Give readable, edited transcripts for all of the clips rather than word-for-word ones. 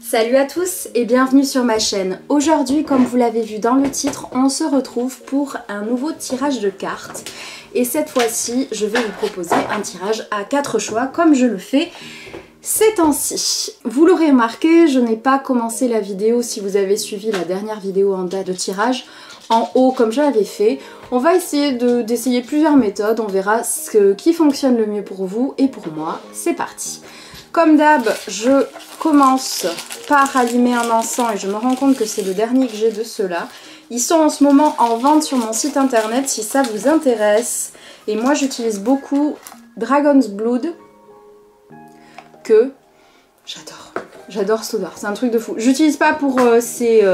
Salut à tous et bienvenue sur ma chaîne. Aujourd'hui, comme vous l'avez vu dans le titre, on se retrouve pour un nouveau tirage de cartes. Et cette fois-ci, je vais vous proposer un tirage à 4 choix comme je le fais ces temps-ci. Vous l'aurez remarqué, je n'ai pas commencé la vidéo si vous avez suivi la dernière vidéo en date de tirage en haut comme je l'avais fait. On va essayer d'essayer plusieurs méthodes, on verra ce qui fonctionne le mieux pour vous et pour moi. C'est parti. Comme d'hab, je commence par allumer un encens et je me rends compte que c'est le dernier que j'ai de ceux-là. Ils sont en ce moment en vente sur mon site internet si ça vous intéresse. Et moi j'utilise beaucoup Dragon's Blood que j'adore. J'adore cette odeur, c'est un truc de fou. J'utilise pas pour ses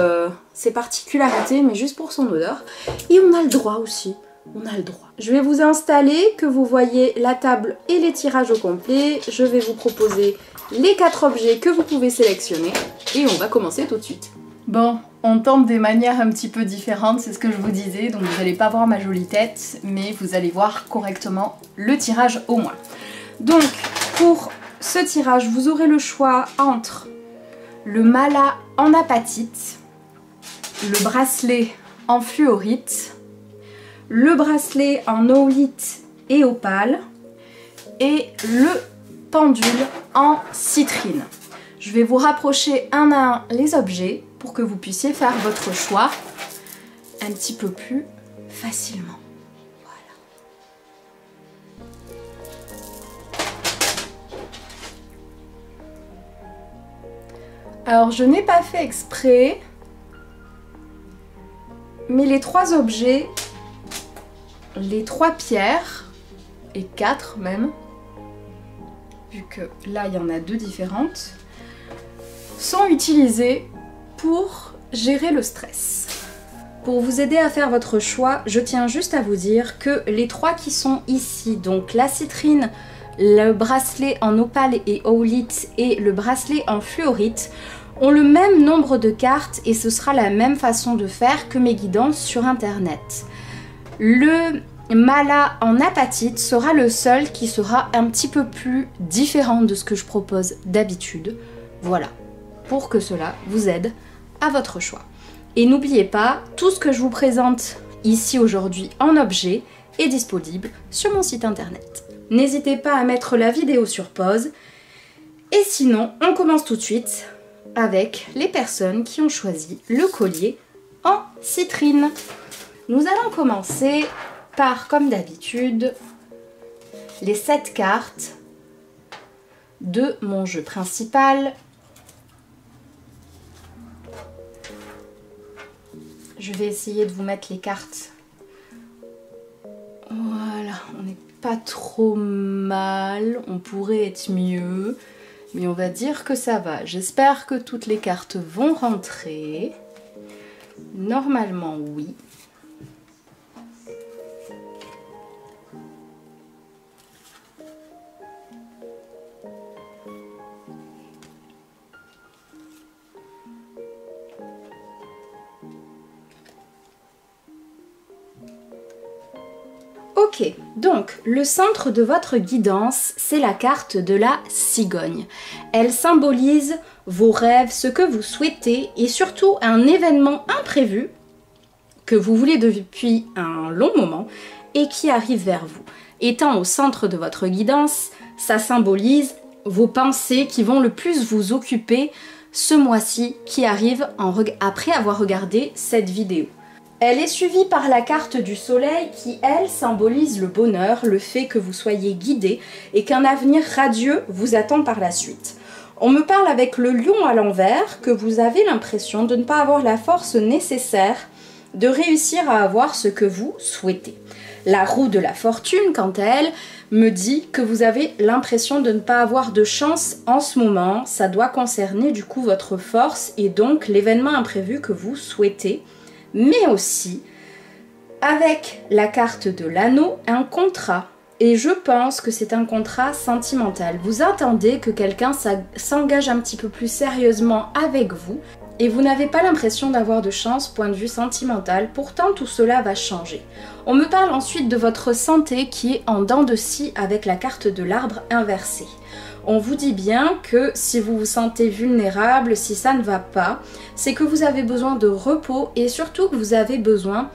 particularités mais juste pour son odeur. Et on a le droit aussi. On a le droit. Je vais vous installer, que vous voyez la table et les tirages au complet. Je vais vous proposer les 4 objets que vous pouvez sélectionner. Et on va commencer tout de suite. Bon, on tente des manières un petit peu différentes, c'est ce que je vous disais. Donc vous n'allez pas voir ma jolie tête, mais vous allez voir correctement le tirage au moins. Donc, pour ce tirage, vous aurez le choix entre le mala en apatite, le bracelet en fluorite, le bracelet en oolite et opale et le pendule en citrine. Je vais vous rapprocher un à un les objets pour que vous puissiez faire votre choix un petit peu plus facilement. Voilà. Alors je n'ai pas fait exprès, mais les 3 objets, les 3 pierres, et 4 même, vu que là il y en a 2 différentes, sont utilisées pour gérer le stress. Pour vous aider à faire votre choix, je tiens juste à vous dire que les 3 qui sont ici, donc la citrine, le bracelet en opale et oolite et le bracelet en fluorite, ont le même nombre de cartes et ce sera la même façon de faire que mes guidances sur internet. Le mala en apatite sera le seul qui sera un petit peu plus différent de ce que je propose d'habitude. Voilà, pour que cela vous aide à votre choix. Et n'oubliez pas, tout ce que je vous présente ici aujourd'hui en objet est disponible sur mon site internet. N'hésitez pas à mettre la vidéo sur pause. Et sinon, on commence tout de suite avec les personnes qui ont choisi le collier en citrine. Nous allons commencer par, comme d'habitude, les 7 cartes de mon jeu principal. Je vais essayer de vous mettre les cartes. Voilà, on n'est pas trop mal, on pourrait être mieux, mais on va dire que ça va. J'espère que toutes les cartes vont rentrer. Normalement, oui. Ok, donc le centre de votre guidance, c'est la carte de la cigogne. Elle symbolise vos rêves, ce que vous souhaitez et surtout un événement imprévu que vous voulez depuis un long moment et qui arrive vers vous. Étant au centre de votre guidance, ça symbolise vos pensées qui vont le plus vous occuper ce mois-ci qui arrive après avoir regardé cette vidéo. Elle est suivie par la carte du soleil qui, elle, symbolise le bonheur, le fait que vous soyez guidé et qu'un avenir radieux vous attend par la suite. On me parle avec le lion à l'envers que vous avez l'impression de ne pas avoir la force nécessaire de réussir à avoir ce que vous souhaitez. La roue de la fortune, quant à elle, me dit que vous avez l'impression de ne pas avoir de chance en ce moment. Ça doit concerner du coup votre force et donc l'événement imprévu que vous souhaitez. Mais aussi, avec la carte de l'anneau, un contrat. Et je pense que c'est un contrat sentimental. Vous attendez que quelqu'un s'engage un petit peu plus sérieusement avec vous et vous n'avez pas l'impression d'avoir de chance point de vue sentimental. Pourtant, tout cela va changer. On me parle ensuite de votre santé qui est en dents de scie avec la carte de l'arbre inversé. On vous dit bien que si vous vous sentez vulnérable, si ça ne va pas, c'est que vous avez besoin de repos et surtout que vous avez besoin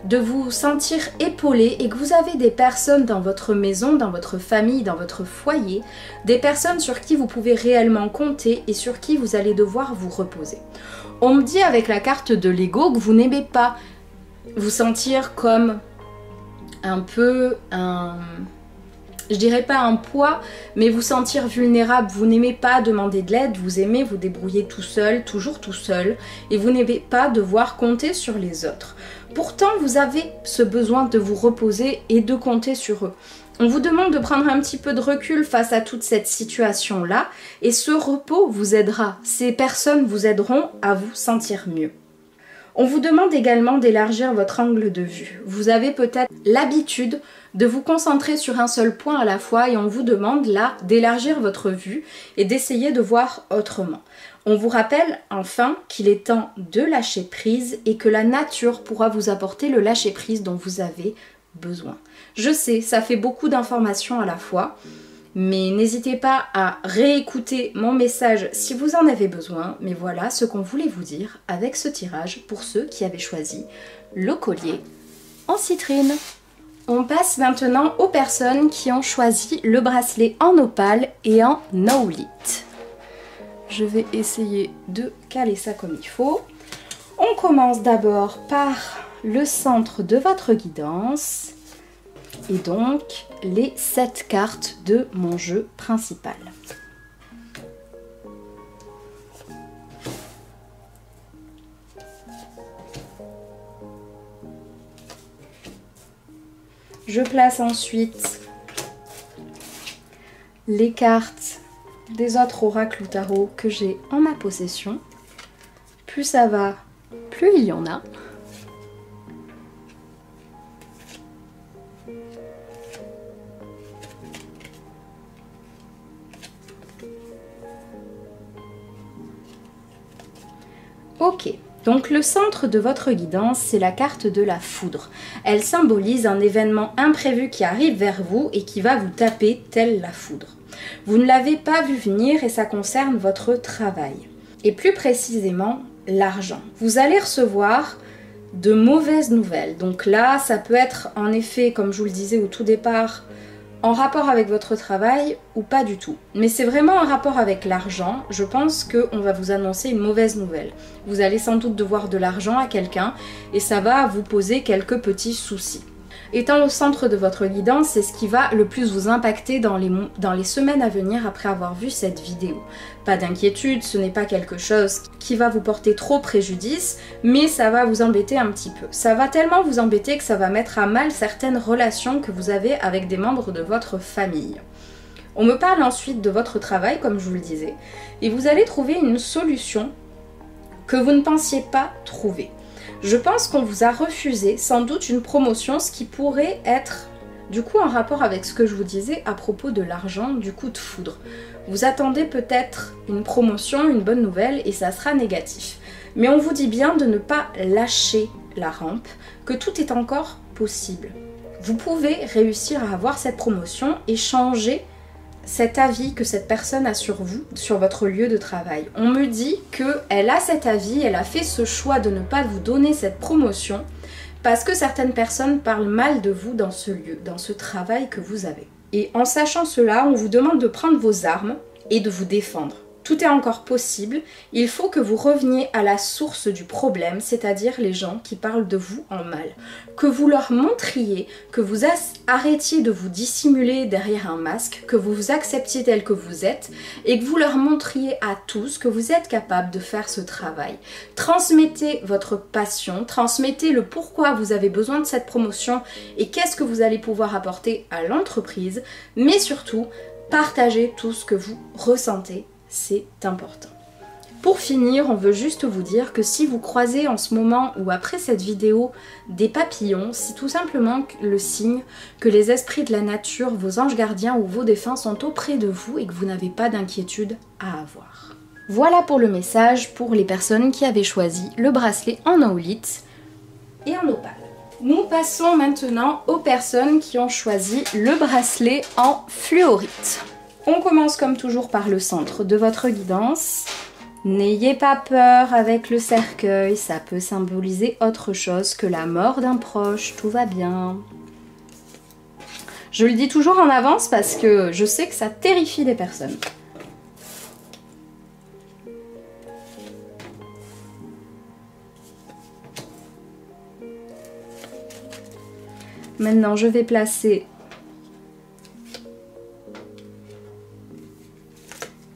de vous sentir épaulé et que vous avez des personnes dans votre maison, dans votre famille, dans votre foyer, des personnes sur qui vous pouvez réellement compter et sur qui vous allez devoir vous reposer. On me dit avec la carte de l'ego que vous n'aimez pas vous sentir comme un peu je dirais pas un poids, mais vous sentir vulnérable. Vous n'aimez pas demander de l'aide, vous aimez vous débrouiller tout seul, toujours tout seul, et vous n'aimez pas devoir compter sur les autres. Pourtant, vous avez ce besoin de vous reposer et de compter sur eux. On vous demande de prendre un petit peu de recul face à toute cette situation-là, et ce repos vous aidera. Ces personnes vous aideront à vous sentir mieux. On vous demande également d'élargir votre angle de vue. Vous avez peut-être l'habitude de vous concentrer sur un seul point à la fois et on vous demande là d'élargir votre vue et d'essayer de voir autrement. On vous rappelle enfin qu'il est temps de lâcher prise et que la nature pourra vous apporter le lâcher prise dont vous avez besoin. Je sais, ça fait beaucoup d'informations à la fois, mais n'hésitez pas à réécouter mon message si vous en avez besoin. Mais voilà ce qu'on voulait vous dire avec ce tirage pour ceux qui avaient choisi le collier en citrine. On passe maintenant aux personnes qui ont choisi le bracelet en opale et en aulite. Je vais essayer de caler ça comme il faut. On commence d'abord par le centre de votre guidance. Et donc les 7 cartes de mon jeu principal. Je place ensuite les cartes des autres oracles ou tarots que j'ai en ma possession. Plus ça va, plus il y en a. Ok, donc le centre de votre guidance, c'est la carte de la foudre. Elle symbolise un événement imprévu qui arrive vers vous et qui va vous taper telle la foudre. Vous ne l'avez pas vu venir et ça concerne votre travail. Et plus précisément, l'argent. Vous allez recevoir de mauvaises nouvelles. Donc là, ça peut être en effet, comme je vous le disais au tout départ, en rapport avec votre travail ou pas du tout. Mais c'est vraiment en rapport avec l'argent. Je pense qu'on va vous annoncer une mauvaise nouvelle. Vous allez sans doute devoir de l'argent à quelqu'un et ça va vous poser quelques petits soucis. Étant au centre de votre guidance, c'est ce qui va le plus vous impacter dans les semaines à venir après avoir vu cette vidéo. Pas d'inquiétude, ce n'est pas quelque chose qui va vous porter trop préjudice, mais ça va vous embêter un petit peu. Ça va tellement vous embêter que ça va mettre à mal certaines relations que vous avez avec des membres de votre famille. On me parle ensuite de votre travail, comme je vous le disais, et vous allez trouver une solution que vous ne pensiez pas trouver. Je pense qu'on vous a refusé sans doute une promotion, ce qui pourrait être du coup en rapport avec ce que je vous disais à propos de l'argent, du coup de foudre. Vous attendez peut-être une promotion, une bonne nouvelle et ça sera négatif. Mais on vous dit bien de ne pas lâcher la rampe, que tout est encore possible. Vous pouvez réussir à avoir cette promotion et changer cet avis que cette personne a sur vous, sur votre lieu de travail. On me dit qu'elle a cet avis, elle a fait ce choix de ne pas vous donner cette promotion parce que certaines personnes parlent mal de vous dans ce lieu, dans ce travail que vous avez. Et en sachant cela, on vous demande de prendre vos armes et de vous défendre. Tout est encore possible, il faut que vous reveniez à la source du problème, c'est-à-dire les gens qui parlent de vous en mal. Que vous leur montriez, que vous arrêtiez de vous dissimuler derrière un masque, que vous vous acceptiez tel que vous êtes et que vous leur montriez à tous que vous êtes capable de faire ce travail. Transmettez votre passion, transmettez le pourquoi vous avez besoin de cette promotion et qu'est-ce que vous allez pouvoir apporter à l'entreprise, mais surtout, partagez tout ce que vous ressentez. C'est important. Pour finir, on veut juste vous dire que si vous croisez en ce moment ou après cette vidéo des papillons, c'est tout simplement le signe que les esprits de la nature, vos anges gardiens ou vos défunts sont auprès de vous et que vous n'avez pas d'inquiétude à avoir. Voilà pour le message pour les personnes qui avaient choisi le bracelet en aulite et en opale. Nous passons maintenant aux personnes qui ont choisi le bracelet en fluorite. On commence comme toujours par le centre de votre guidance. N'ayez pas peur avec le cercueil, ça peut symboliser autre chose que la mort d'un proche, tout va bien. Je le dis toujours en avance parce que je sais que ça terrifie les personnes. Maintenant, je vais placer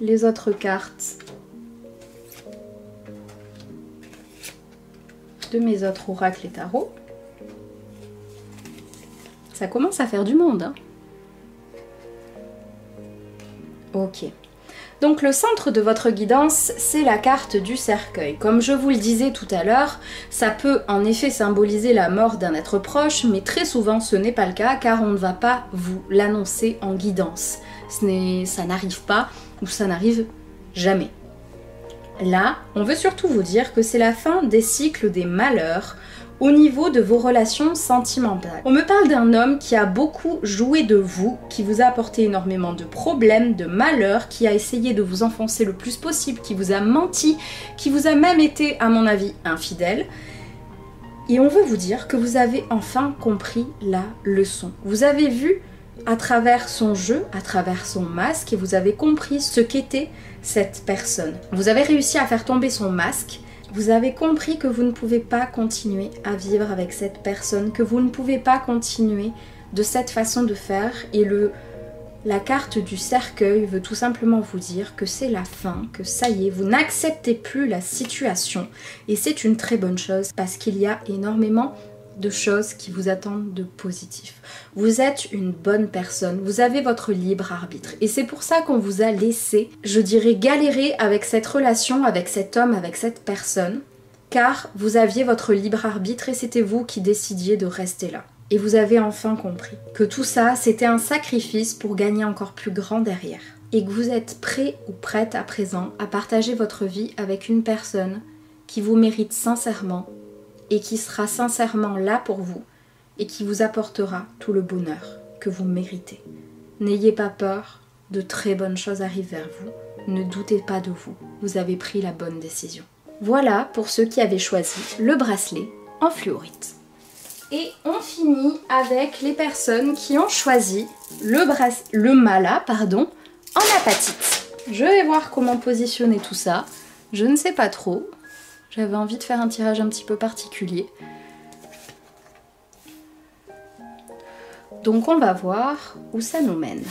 les autres cartes de mes autres oracles et tarots. Ça commence à faire du monde, hein. Ok. Donc le centre de votre guidance, c'est la carte du cercueil. Comme je vous le disais tout à l'heure, ça peut en effet symboliser la mort d'un être proche, mais très souvent ce n'est pas le cas car on ne va pas vous l'annoncer en guidance. Ça n'arrive pas ou ça n'arrive jamais. Là, on veut surtout vous dire que c'est la fin des cycles des malheurs au niveau de vos relations sentimentales. On me parle d'un homme qui a beaucoup joué de vous, qui vous a apporté énormément de problèmes, de malheurs, qui a essayé de vous enfoncer le plus possible, qui vous a menti, qui vous a même été, à mon avis, infidèle. Et on veut vous dire que vous avez enfin compris la leçon. Vous avez vu à travers son jeu, à travers son masque, et vous avez compris ce qu'était cette personne. Vous avez réussi à faire tomber son masque. Vous avez compris que vous ne pouvez pas continuer à vivre avec cette personne, que vous ne pouvez pas continuer de cette façon de faire. Et la carte du cercueil veut tout simplement vous dire que c'est la fin, que ça y est, vous n'acceptez plus la situation. Et c'est une très bonne chose parce qu'il y a énormément de choses qui vous attendent de positif. Vous êtes une bonne personne, vous avez votre libre arbitre et c'est pour ça qu'on vous a laissé, je dirais, galérer avec cette relation, avec cet homme, avec cette personne, car vous aviez votre libre arbitre et c'était vous qui décidiez de rester là. Et vous avez enfin compris que tout ça, c'était un sacrifice pour gagner encore plus grand derrière. Et que vous êtes prêt ou prête à présent à partager votre vie avec une personne qui vous mérite sincèrement et qui sera sincèrement là pour vous et qui vous apportera tout le bonheur que vous méritez. N'ayez pas peur, de très bonnes choses arrivent vers vous. Ne doutez pas de vous, vous avez pris la bonne décision. Voilà pour ceux qui avaient choisi le bracelet en fluorite. Et on finit avec les personnes qui ont choisi le mala en apatite. Je vais voir comment positionner tout ça. Je ne sais pas trop. J'avais envie de faire un tirage un petit peu particulier. Donc on va voir où ça nous mène.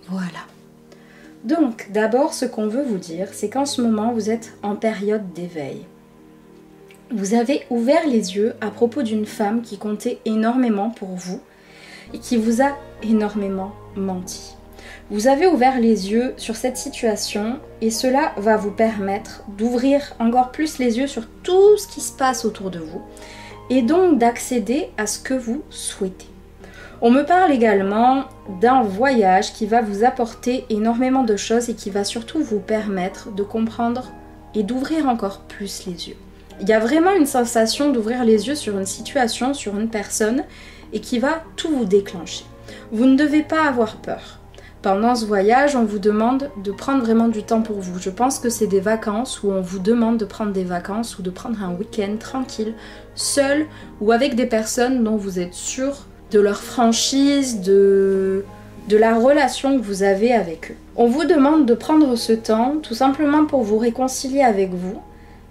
Voilà. Donc, d'abord, ce qu'on veut vous dire, c'est qu'en ce moment, vous êtes en période d'éveil. Vous avez ouvert les yeux à propos d'une femme qui comptait énormément pour vous et qui vous a énormément menti. Vous avez ouvert les yeux sur cette situation et cela va vous permettre d'ouvrir encore plus les yeux sur tout ce qui se passe autour de vous et donc d'accéder à ce que vous souhaitez. On me parle également d'un voyage qui va vous apporter énormément de choses et qui va surtout vous permettre de comprendre et d'ouvrir encore plus les yeux. Il y a vraiment une sensation d'ouvrir les yeux sur une situation, sur une personne et qui va tout vous déclencher. Vous ne devez pas avoir peur. Pendant ce voyage, on vous demande de prendre vraiment du temps pour vous. Je pense que c'est des vacances où on vous demande de prendre des vacances ou de prendre un week-end tranquille, seul ou avec des personnes dont vous êtes sûr de leur franchise, de la relation que vous avez avec eux. On vous demande de prendre ce temps tout simplement pour vous réconcilier avec vous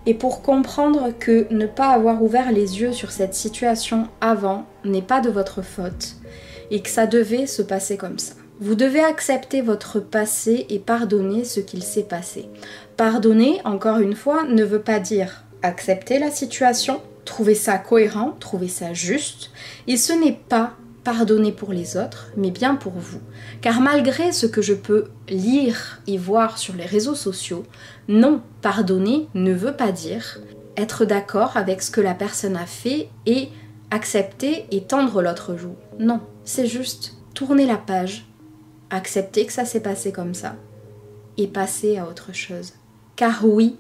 et pour comprendre que ne pas avoir ouvert les yeux sur cette situation avant n'est pas de votre faute et que ça devait se passer comme ça. Vous devez accepter votre passé et pardonner ce qu'il s'est passé. Pardonner, encore une fois, ne veut pas dire accepter la situation, trouver ça cohérent, trouver ça juste, et ce n'est pas pardonner pour les autres, mais bien pour vous. Car malgré ce que je peux lire et voir sur les réseaux sociaux, non, pardonner ne veut pas dire être d'accord avec ce que la personne a fait et accepter et tendre l'autre joue. Non, c'est juste tourner la page, accepter que ça s'est passé comme ça et passer à autre chose. Car oui,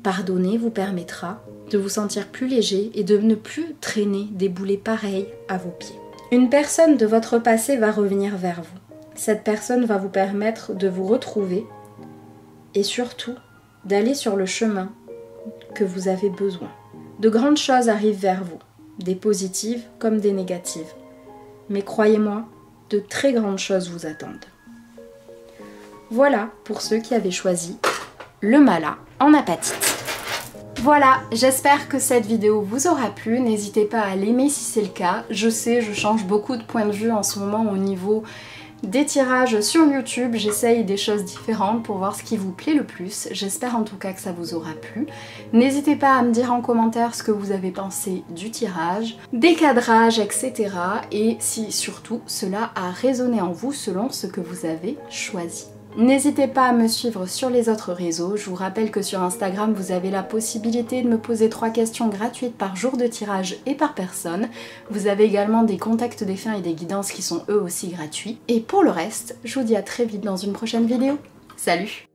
pardonner vous permettra de vous sentir plus léger et de ne plus traîner des boulets pareils à vos pieds. Une personne de votre passé va revenir vers vous. Cette personne va vous permettre de vous retrouver et surtout d'aller sur le chemin que vous avez besoin. De grandes choses arrivent vers vous, des positives comme des négatives. Mais croyez-moi, de très grandes choses vous attendent. Voilà pour ceux qui avaient choisi le mala en apatite. Voilà, j'espère que cette vidéo vous aura plu, n'hésitez pas à l'aimer si c'est le cas. Je sais, je change beaucoup de points de vue en ce moment au niveau des tirages sur YouTube, j'essaye des choses différentes pour voir ce qui vous plaît le plus. J'espère en tout cas que ça vous aura plu. N'hésitez pas à me dire en commentaire ce que vous avez pensé du tirage, des cadrages, etc. Et si surtout cela a résonné en vous selon ce que vous avez choisi. N'hésitez pas à me suivre sur les autres réseaux. Je vous rappelle que sur Instagram, vous avez la possibilité de me poser 3 questions gratuites par jour de tirage et par personne. Vous avez également des contacts défunts et des guidances qui sont eux aussi gratuits. Et pour le reste, je vous dis à très vite dans une prochaine vidéo. Salut!